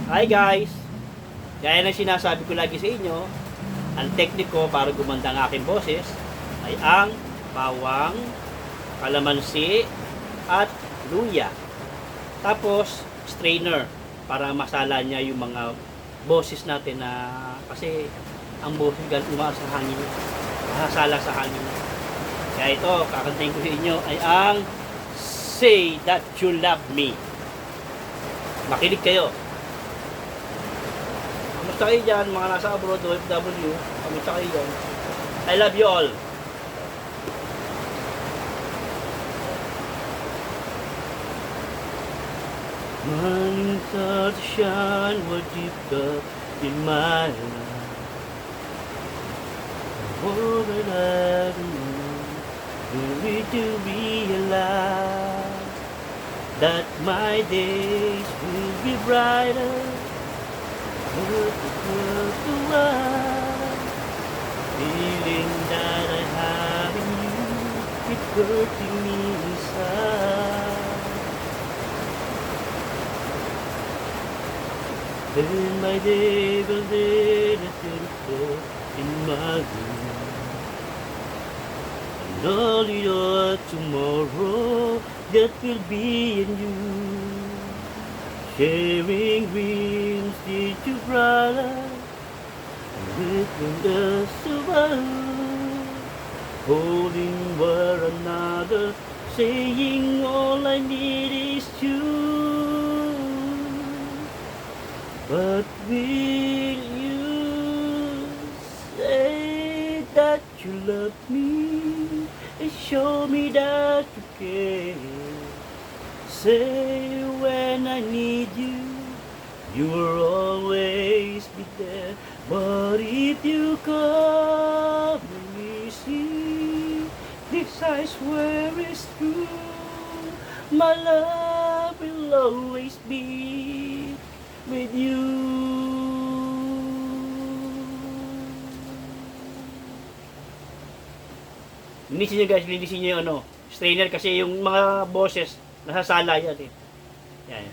Hi guys! Gaya ng sinasabi ko lagi sa inyo, ang teknik ko para gumanda ang aking boses ay ang bawang, kalamansi, at luya. Tapos, strainer para masala niya yung mga boses natin na kasi ang boses umaas sa hangin, masasala sa hangin. Kaya ito, kakantayin ko sa inyo ay ang Say That You Love Me. Makinig kayo. Kamusta kayo dyan, mga nasa abroad, OFW? Kamusta kayo dyan? I love you all. Morning stars shine what you've got in my life. All that I know, only to realize that my days will be brighter. Look across the world, feeling that I have in you, it's hurting me inside. Then my day will end at in my room, and only your tomorrow that will be in you. Sharing dreams did you brother, with us above, holding one another, saying all I need is you. But will you say that you love me and show me that you care? Say when I need you, you will always be there. But if you come and see, this I swear is true. My love will always be with you. Linisin nyo guys, linisin nyo yung strainer kasi yung mga boses nasasala yan eh. Yan.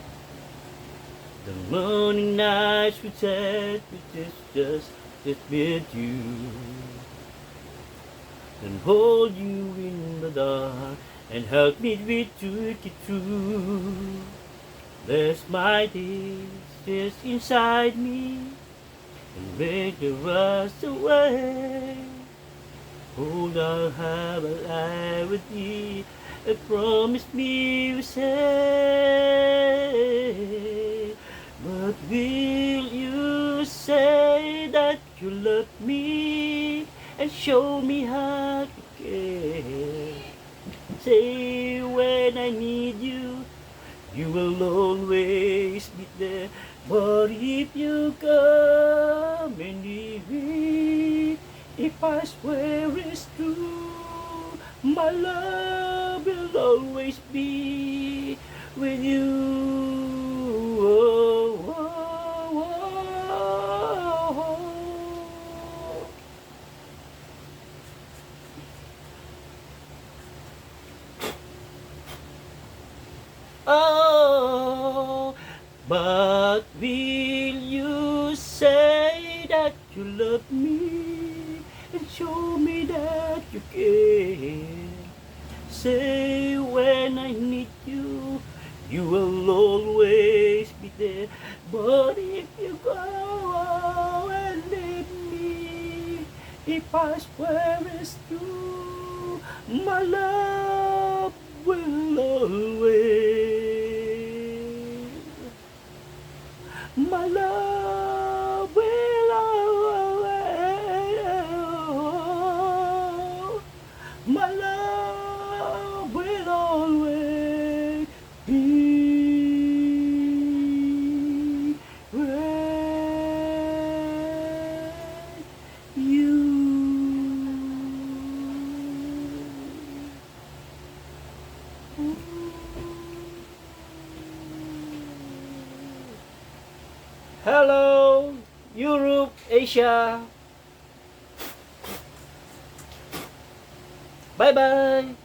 The morning nights we set, just with you, and hold you in the dark and help me with to get through. Bless my days just inside me and make the rust away. Hold I'll have a life with thee, and promise me you say. But will you say that you love me and show me how to care? Say when I need you, you will always be there. But if you come and leave me, if I swear it's true, my love will always be with you. Oh, oh, oh, oh. Oh, but will you say that you love me and show me that you care? Say when I need you, you will always be there. But if you go and leave me, if I swear it's true, my love will always, my love will always, my love will always be with you. Hello, Europe, Asia. Bye-bye.